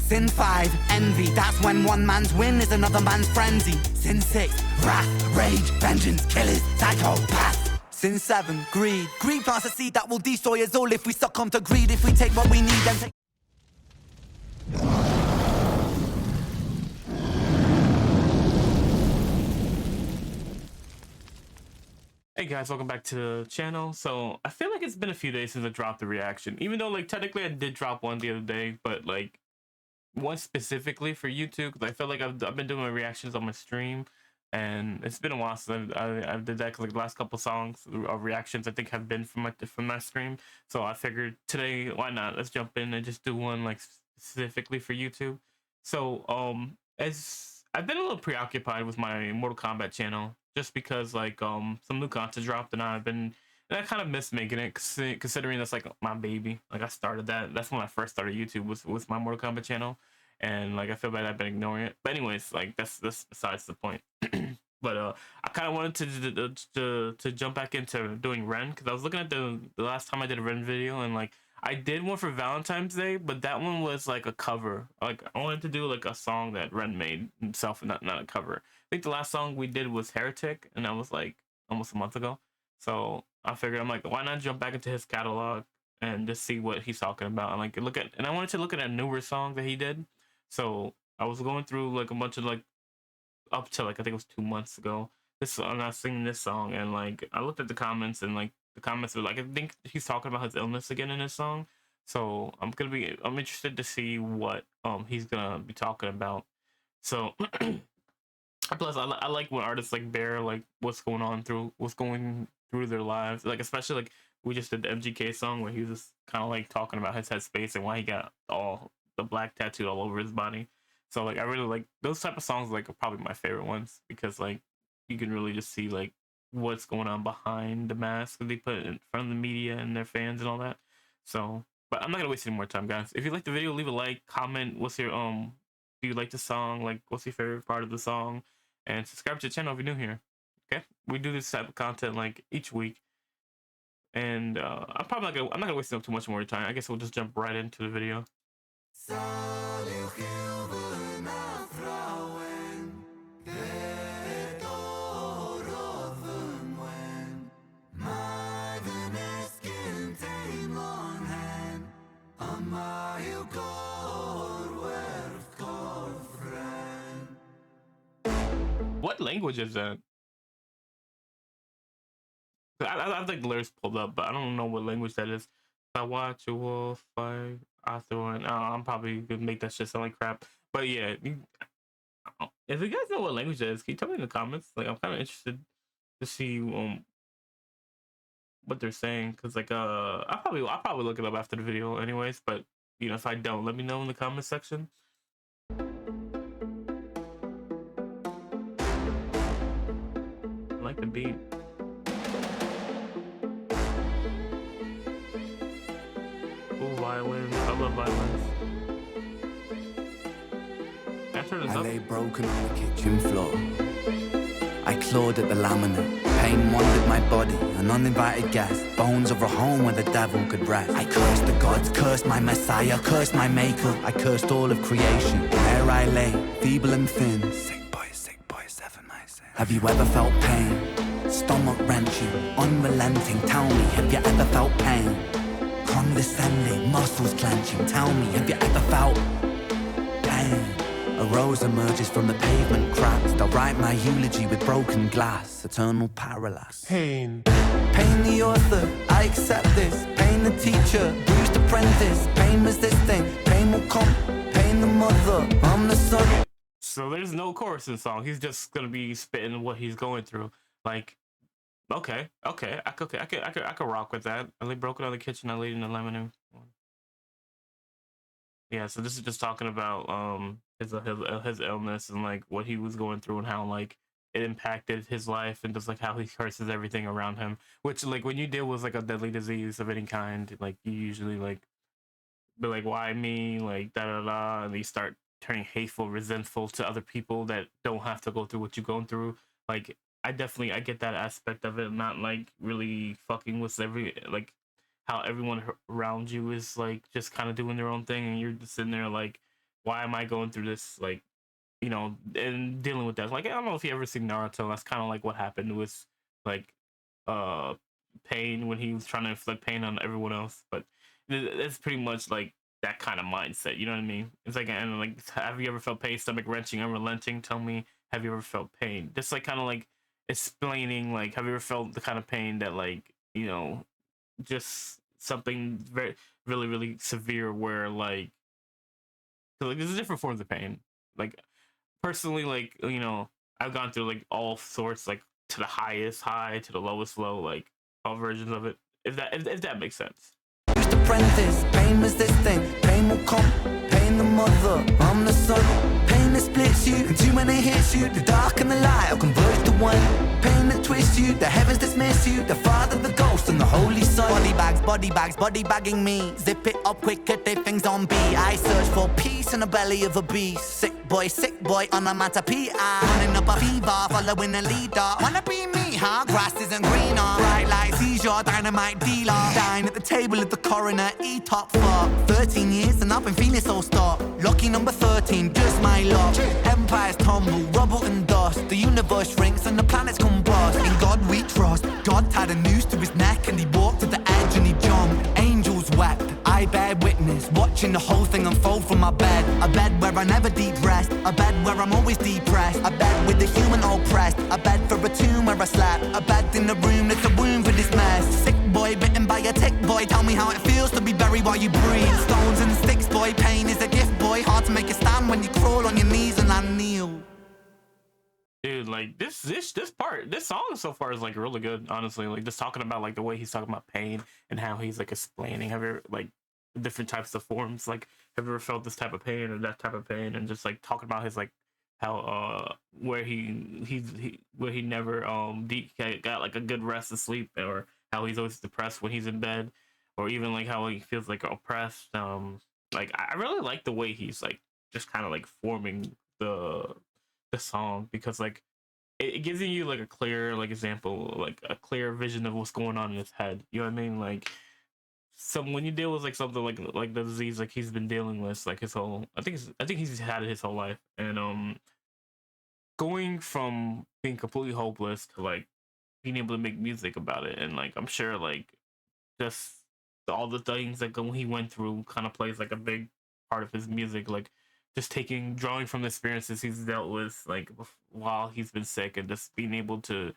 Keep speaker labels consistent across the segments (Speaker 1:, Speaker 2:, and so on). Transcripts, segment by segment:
Speaker 1: Sin 5, envy. That's when one man's win is another man's frenzy. Sin 6, wrath, rage, vengeance, killers, psychopath. Sin 7, greed. Greed plants a seed that will destroy us all if we succumb to greed. If we take what we need, then take...
Speaker 2: Hey guys, welcome back to the channel. So I feel like it's been a few days since I dropped the reaction, even though like technically I did drop one the other day, but like one specifically for YouTube because I feel like I've been doing my reactions on my stream, and it's been a while since I've did that because like the last couple songs of reactions I think have been from my stream. So I figured today, why not, let's jump in and just do one like specifically for YouTube. So as I've been a little preoccupied with my Mortal Kombat channel just because like some new content dropped, and I kind of miss making it considering that's like my baby. Like I started that's when I first started YouTube was my Mortal Kombat channel, and like I feel bad I've been ignoring it. But anyways, like that's besides the point. But I kind of wanted to jump back into doing Ren because I was looking at the last time I did a Ren video, and like I did one for Valentine's Day, but that one was like a cover. Like I wanted to do like a song that Ren made himself, not a cover. I think the last song we did was Heretic, and that was like almost a month ago. So I figured I'm like, why not jump back into his catalog and just see what he's talking about, and like I wanted to look at a newer song that he did. So I was going through like a bunch of like up to like I think it was 2 months ago. This song, I was singing this song, and like I looked at the comments, and like the comments were like, I think he's talking about his illness again in this song. So I'm interested to see what he's gonna be talking about. So plus I like when artists like bear like what's going through their lives, like especially like we just did the MGK song where he was just kind of like talking about his headspace and why he got all the black tattooed all over his body. So like I really like those type of songs, like are probably my favorite ones because like you can really just see like what's going on behind the mask that they put in front of the media and their fans and all that. So but I'm not gonna waste any more time, guys. If you like the video, leave a like, comment what's your do you like the song, like what's your favorite part of the song, and subscribe to the channel if you're new here. Okay, we do this type of content like each week, and I'm not gonna waste up too much more time. I guess we'll just jump right into the video. What language is that? I have like the lyrics pulled up, but I don't know what language that is. If I watch a wolf fight after one, I'm probably gonna make that shit sound like crap. But yeah, if you guys know what language that is, can you tell me in the comments? Like I'm kind of interested to see what they're saying, because like I'll probably look it up after the video anyways. But you know, if I don't, let me know in the comment section. I like the beat. Ooh, violins. I love violins.
Speaker 1: I lay broken on the kitchen floor. I clawed at the laminate. Pain wandered my body, an uninvited guest. Bones of a home where the devil could rest. I cursed the gods, cursed my messiah, cursed my maker. I cursed all of creation. There I lay, feeble and thin. Sick boy, 7 nights. Have you ever felt pain? Stomach wrenching, unrelenting. Tell me, have you ever felt pain? Condescending, muscles clenching. Tell me, have you ever felt pain? A rose emerges from the pavement cracks. They'll write my eulogy with broken glass. Eternal parallax.
Speaker 3: Pain.
Speaker 1: Pain the author, I accept this. Pain the teacher, bruised apprentice. Pain resisting, pain will come. Pain the mother, I'm the son.
Speaker 2: So there's no chorus in the song. He's just gonna be spitting what he's going through. Like, okay, I could rock with that. I lay broken on the kitchen. I laid in the lemon. Yeah, so this is just talking about his illness and like what he was going through and how like it impacted his life, and just like how he curses everything around him. Which like when you deal with like a deadly disease of any kind, like you usually like be like, why me? Like da da da, and you start turning hateful, resentful to other people that don't have to go through what you're going through. Like I get that aspect of it, not like really fucking with like how everyone around you is like just kind of doing their own thing, and you're just sitting there like why am I going through this, like, you know, and dealing with that. Like, I don't know if you ever seen Naruto. That's kind of like what happened with, like, uh pain when he was trying to inflict pain on everyone else. But it's pretty much like that kind of mindset, you know what I mean? It's like, and like, have you ever felt pain, stomach wrenching, unrelenting? Tell me, have you ever felt pain? Just like kind of like explaining, like, have you ever felt the kind of pain that, like, you know, just something very, really, really severe where, like, 'cause, like, there's different forms of pain. Like, personally, like, you know, I've gone through like all sorts, like, to the highest high, to the lowest low, like all versions of it. If that makes sense.
Speaker 1: Used to apprentice, pain was this thing, pain will come, pain the mother, I'm the son, pain that splits you, and too many hits you, the dark and the light will converge to one, pain that twists you, the heavens dismiss you, the Father, the Ghost, and the Holy Son. Body bags, body bagging me, zip it up quick, get their things on B, I search for peace in the belly of a beast, sick boy, on a matapia, running up a fever, following a leader, wanna be me, huh, grass isn't greener, bright lights, seizure, dynamite dealer, dine at the table at the coroner, E-top for 13 years and I've been feeling so stuck. Lucky number 13, just my luck. Empires tumble, rubble and dust. The universe shrinks and the planets combust. In God we trust. God tied a noose to his neck and he walked to the edge and he jumped. Angels wept, I bear witness, watching the whole thing unfold from my bed. A bed where I never deep rest, a bed where I'm always depressed, a bed with the human oppressed, a bed for a tomb where I slept, a bed in the room that's a womb for this mess. Sick boy bitten by a tick boy, tell me how it feels to be buried while you breathe. Stones and sticks boy, pain is a gift boy, hard to make a stand when you crawl on your knees and I kneel.
Speaker 2: Dude, like, this song so far is like really good, honestly. Like, just talking about like the way he's talking about pain and how he's like explaining, have you ever, like, different types of forms, like, have you ever felt this type of pain or that type of pain, and just like talking about his, like, how where he never got like a good rest of sleep, or how he's always depressed when he's in bed, or even like how he feels like oppressed. Like, I really like the way he's like just kind of like forming the song, because like it gives you like a clear like example, like a clear vision of what's going on in his head, you know what I mean? Like, some when you deal with like something like the disease like he's been dealing with like his whole, I think he's had it his whole life, and going from being completely hopeless to like being able to make music about it, and like I'm sure like just all the things that he went through kind of plays like a big part of his music, like just drawing from the experiences he's dealt with like while he's been sick, and just being able to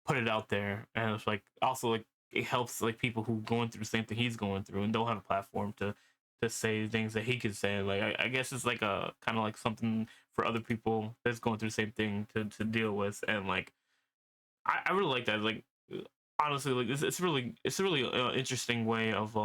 Speaker 2: put it out there. And it's like also like it helps like people who going through the same thing he's going through and don't have a platform to say things that he could say. Like, I guess it's like a kind of like something for other people that's going through the same thing to deal with. And like I really like that. Like, honestly, like it's a really interesting way of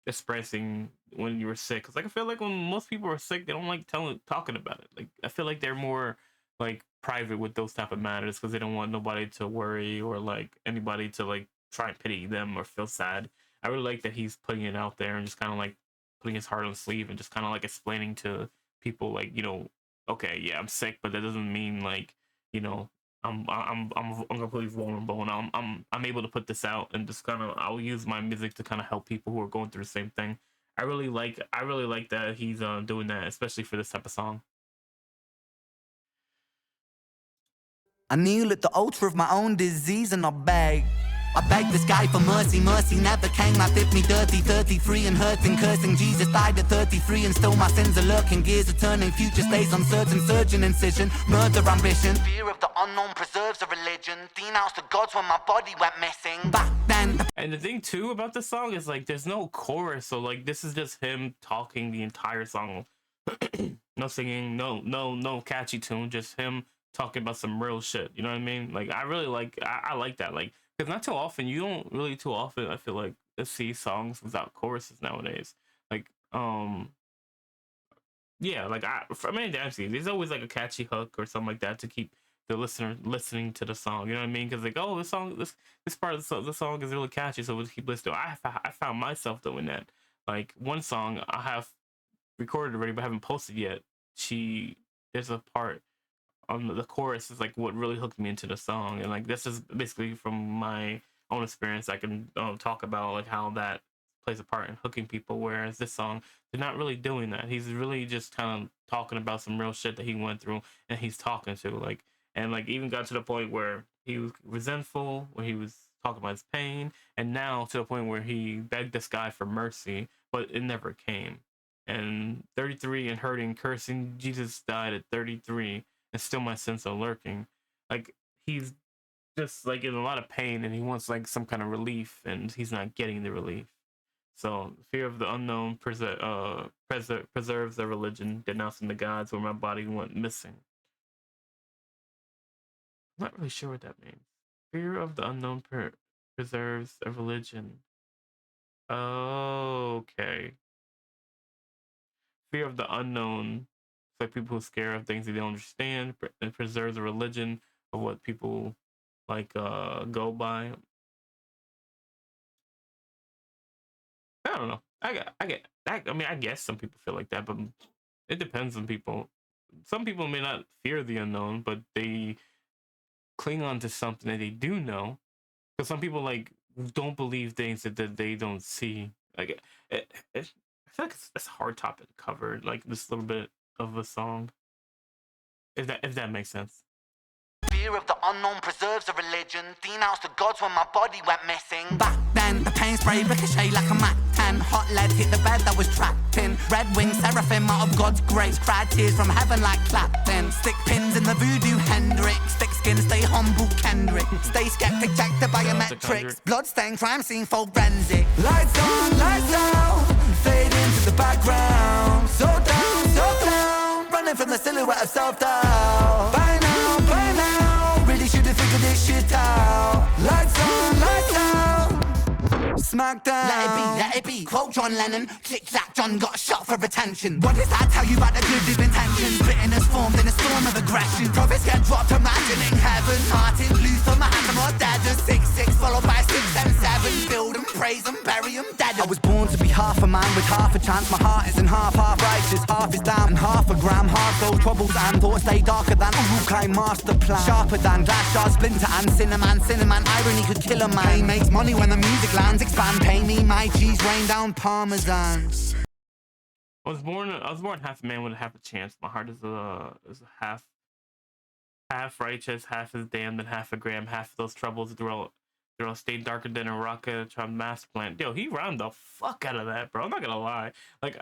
Speaker 2: expressing when you were sick. Cause like I feel like when most people are sick, they don't like talking about it. Like, I feel like they're more like private with those type of matters because they don't want nobody to worry, or like anybody to like try and pity them or feel sad. I really like that he's putting it out there and just kind of like putting his heart on the sleeve, and just kind of like explaining to people, like, you know, okay, yeah, I'm sick, but that doesn't mean like, you know, I'm completely vulnerable, and I'm able to put this out, and just kind of I'll use my music to kind of help people who are going through the same thing. I really like that he's doing that, especially for this type of song.
Speaker 1: I kneel at the altar of my own disease and I beg this guy for mercy, mercy never came. Life did me dirty, 33 and hurting, cursing. Jesus died at 33 and still my sins are lurking. Gears are turning, future stays uncertain. Surgeon incision, murder ambition. Fear of the unknown preserves a religion. Denounced the gods when my body went missing. Back then.
Speaker 2: And the thing too about this song is like there's no chorus, so like this is just him talking the entire song. No singing, no catchy tune, just him talking about some real shit. You know what I mean? Like, I really like I like that. Like, because not too often, you don't really too often, I feel like, see songs without choruses nowadays. Like, yeah, like for many dances, there's always like a catchy hook or something like that to keep the listener listening to the song. You know what I mean? Because like, oh, this part of the song is really catchy, so we'll keep listening. I found myself doing that. Like, one song I have recorded already but haven't posted yet. There's a part on the chorus is like what really hooked me into the song, and like this is basically from my own experience. I can talk about like how that plays a part in hooking people, whereas this song, they're not really doing that. He's really just kind of talking about some real shit that he went through, and he's talking to like, and like even got to the point where he was resentful, where he was talking about his pain, and now to the point where he begged this guy for mercy, but it never came. And 33 and hurting, cursing, Jesus died at 33, and still my sins are lurking. Like, he's just like in a lot of pain, and he wants like some kind of relief, and he's not getting the relief. So fear of the unknown preserves the religion, denouncing the gods where my body went missing. I'm not really sure what that means. Fear of the unknown preserves a religion. Okay. Fear of the unknown. It's like people who are scared of things they don't understand. It preserves a religion of what people like go by. I don't know. I guess some people feel like that, but it depends on people. Some people may not fear the unknown, but they cling on to something that they do know. Because some people like don't believe things that they don't see. Like I feel like it's a hard topic to cover. Like this little bit of a song, if that makes sense.
Speaker 1: Fear of the unknown preserves a religion. Denounced the gods when my body went missing. Back then, the pain spray ricochet like a Mac 10. Hot lead hit the bed that was trapped in. Red wing seraphim out of God's grace. Cried tears from heaven like Clapton. Stick pins in the voodoo Hendrix. Thick skin, stay humble Kendrick. Stay skeptic, check the biometrics. Bloodstain, crime scene, forensic. Lights on, lights out. Fade into the background. So down. Running from the silhouette of self-doubt. By now. Really should have figured this shit out. Lights on, lights out. Smackdown. Let it be. Quote John Lennon. Click clack, John got shot for attention. What does that tell you about the good of intentions? Bitterness formed in a storm of aggression. Prophets get dropped, imagining heaven. Martin Luther, Mahatma, or dead. 6-6 followed by 6 and 7. Build them, praise them, bury them, dead. I was born to be half a man with half a chance. My heart isn't half righteous, half is down and half a gram. Half those troubles and thoughts stay darker than Urukai master plan. Sharper than glass shards, splinter and cinnamon. Irony could kill a man. Pain makes money when the music lands. Expand, pay me my cheese, rain down parmesan.
Speaker 2: I was born half a man with half a chance. My heart is a half righteous, half is damned, and half a gram. Half of those troubles they'll stay darker than a rocket mass plant. Yo, he rhymed the fuck out of that, bro. I'm not gonna lie. Like,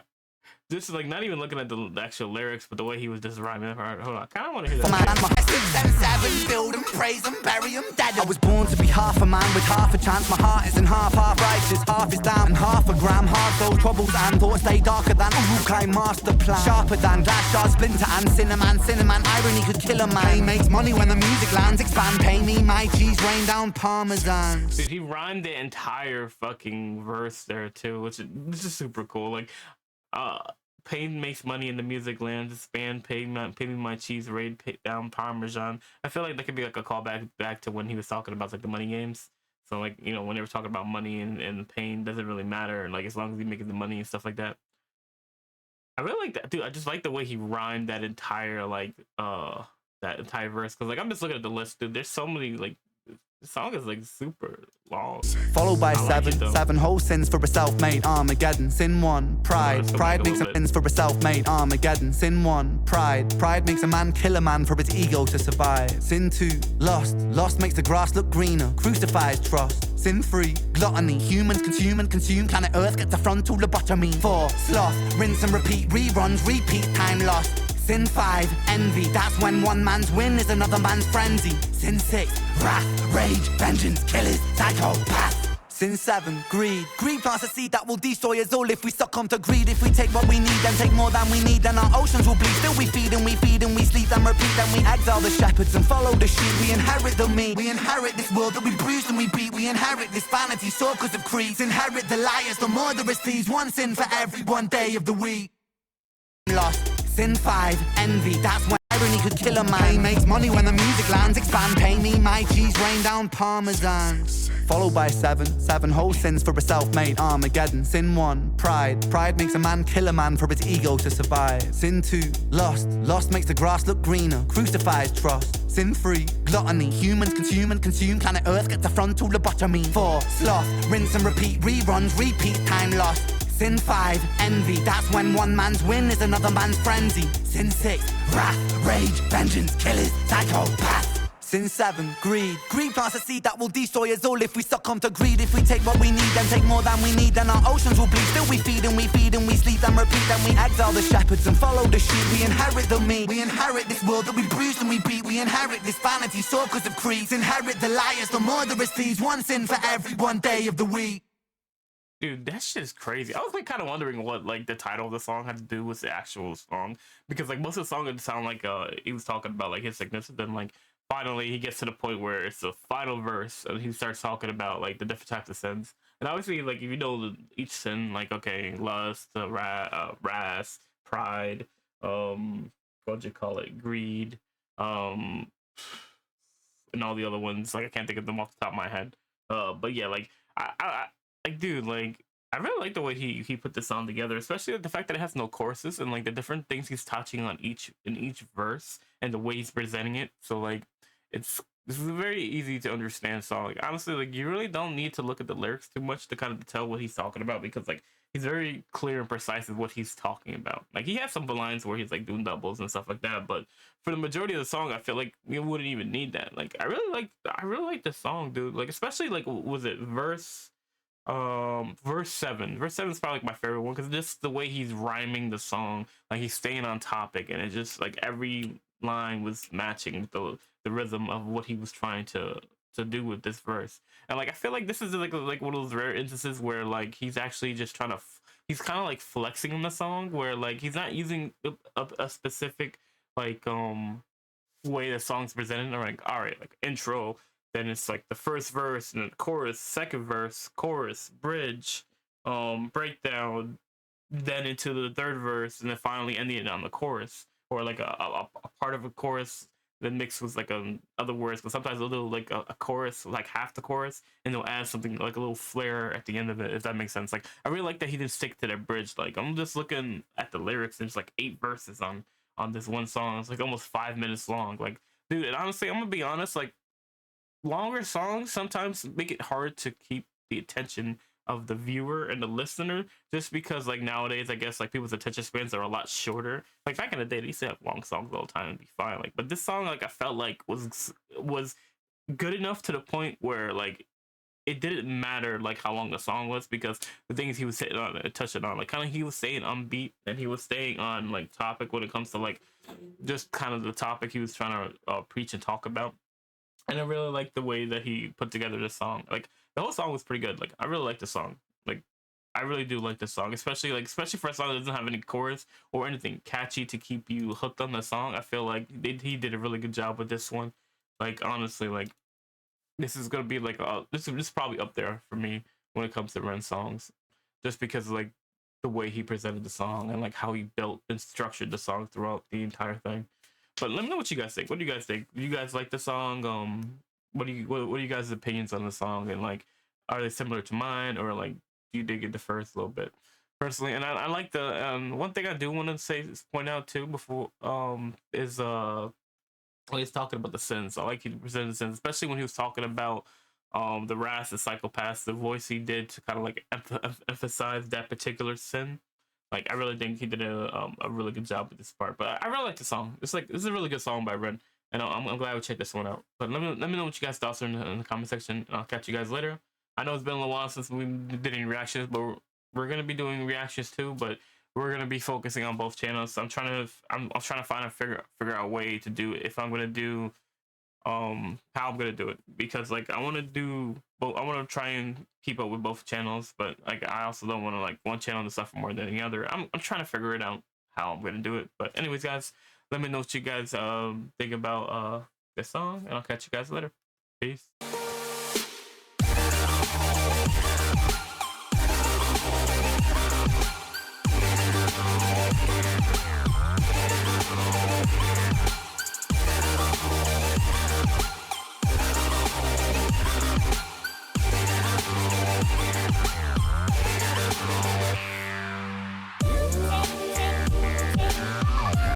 Speaker 2: this is like not even looking at the actual lyrics, but the way he was just rhyming. Hold on, I kind of want to hear that.
Speaker 1: 6 and 7, build them, praise them, bury them, dead. I was born to be half a man with half a chance. My heart isn't half righteous, half is down and half a gram. Half those troubles and thoughts stay darker than Urukai master plan. Sharper than glass shards, splinter and cinnamon. Irony could kill a man. Pain makes money when the music lands. Expand, pay me my cheese, rain down parmesan.
Speaker 2: Dude, he rhymed the entire fucking verse there too, which is super cool. Like, pain makes money in the music land. Expand, pay me my cheese, raid down parmesan. I feel like that could be like a callback back to when he was talking about like the money games. So like, you know, when they were talking about money and pain doesn't really matter, and like as long as he's making the money and stuff like that. I really like that, dude. I just like the way he rhymed that entire that entire verse, because like I'm just looking at the list, dude. There's so many like. The song is like super long.
Speaker 1: Followed by 7 whole sins for a self-made Armageddon. Sin 1, pride. Pride makes amends for a self-made Armageddon. Sin 1, pride. Pride makes a man kill a man for his ego to survive. Sin 2, lust. Lust makes the grass look greener. Crucifies trust. Sin 3, gluttony. Humans consume and consume. Planet Earth gets a frontal lobotomy. 4, sloth. Rinse and repeat. Reruns, repeat, time lost. Sin 5, envy. That's when one man's win is another man's frenzy. Sin 6, wrath, rage, vengeance, killers, psychopaths. Sin 7, greed. Greed plants a seed that will destroy us all if we succumb to greed. If we take what we need, then take more than we need, then our oceans will bleed. Still we feed and we sleep and repeat. Then we exile the shepherds and follow the sheep. We inherit the meat. We inherit this world that we bruise and we beat. We inherit this vanity, circles of creeds. Inherit the liars, the murderous thieves. One sin for every one day of the week. Lost. Sin 5, envy. That's when tyranny could kill a man. He makes money when the music lands, expand. Pay me my cheese, rain down parmesan. Followed by seven whole sins for a self-made Armageddon. Sin 1, pride. Pride makes a man kill a man for his ego to survive. Sin 2, lust makes the grass look greener, crucifies trust. Sin 3, gluttony. Humans consume and consume, planet Earth gets a frontal lobotomy. 4, sloth. Rinse and repeat, reruns, repeat, time lost. Sin 5, envy. That's when one man's win is another man's frenzy. Sin 6, wrath, rage, vengeance, killers, psychopath. Sin 7, greed. Greed plants a seed that will destroy us all if we succumb to greed. If we take what we need, then take more than we need, then our oceans will bleed. Still we feed and we feed and we sleep and repeat. Then we exile the shepherds and follow the sheep. We inherit the meat. We inherit this world that we bruise and we beat. We inherit this vanity, so because of creeds. Inherit the liars, the murderous thieves. One sin for every one day of the week.
Speaker 2: Dude, that shit is crazy. I was like kind of wondering what like the title of the song had to do with the actual song, because like most of the song would sound like he was talking about like his sickness, and then like finally he gets to the point where it's the final verse and he starts talking about like the different types of sins. And obviously like if you know each sin, like okay, lust, wrath, pride, what do you call it, greed, and all the other ones, like I can't think of them off the top of my head, but yeah, like I like, dude, like I really like the way he put this song together, especially like, the fact that it has no choruses and like the different things he's touching on each verse and the way he's presenting it. So like this is a very easy to understand song. Like honestly, like you really don't need to look at the lyrics too much to kind of tell what he's talking about, because like he's very clear and precise with what he's talking about. Like he has some lines where he's like doing doubles and stuff like that, but for the majority of the song, I feel like you wouldn't even need that. Like I really like this song, dude. Like especially like was it verse 7 is probably like my favorite one, because just the way he's rhyming the song, like he's staying on topic, and it just like every line was matching the rhythm of what he was trying to do with this verse. And like I feel like this is like one of those rare instances where like he's actually just trying to he's kind of like flexing in the song, where like he's not using a specific like way the song's presented, or like all right, like intro, then it's like the first verse and then chorus, second verse, chorus, bridge, breakdown, then into the third verse, and then finally ending it on the chorus, or like a part of a chorus then mixed with like other words. But sometimes they'll do like a chorus, like half the chorus, and they'll add something like a little flair at the end of it, if that makes sense. Like I really like that he didn't stick to that bridge. Like I'm just looking at the lyrics, and there's like 8 verses on this one song. It's like almost 5 minutes long. Like dude, and honestly, I'm gonna be honest, like longer songs sometimes make it hard to keep the attention of the viewer and the listener, just because like nowadays I guess like people's attention spans are a lot shorter. Like back in the day they used to have long songs all the time and be fine, like, but this song like I felt like was good enough to the point where like it didn't matter like how long the song was, because the things he was hitting on and touching on, like kind of he was staying on beat and he was staying on like topic when it comes to like just kind of the topic he was trying to preach and talk about. And I really like the way that he put together this song. Like the whole song was pretty good. Like I really like the song. Like I really do like this song, especially for a song that doesn't have any chorus or anything catchy to keep you hooked on the song. I feel like he did a really good job with this one. Like honestly, like this is gonna be like this is probably up there for me when it comes to Ren songs, just because of, like the way he presented the song and like how he built and structured the song throughout the entire thing. But let me know what you guys think. What do you guys think? Do you guys like the song? What are you guys' opinions on the song? And like, are they similar to mine, or like, do you dig it the first a little bit? Personally, and I like the one thing I do want to say point out too before is when he's talking about the sins. I like he presented the sins, especially when he was talking about the wrath, the psychopaths. The voice he did to kind of like emphasize that particular sin. Like I really think he did a really good job with this part. But I really like the song. It's like this is a really good song by Ren, and I'm glad we checked this one out. But let me know what you guys thoughts are in the comment section, and I'll catch you guys later. I know it's been a little while since we did any reactions, but we're gonna be doing reactions too. But we're gonna be focusing on both channels. So I'm trying to figure out a way to do it. If I'm gonna do how I'm gonna do it, because like I want to do both. I want to try and keep up with both channels, but like I also don't want to like one channel to suffer more than the other. I'm trying to figure it out how I'm gonna do it. But anyways, guys, let me know what you guys think about this song, and I'll catch you guys later. Peace.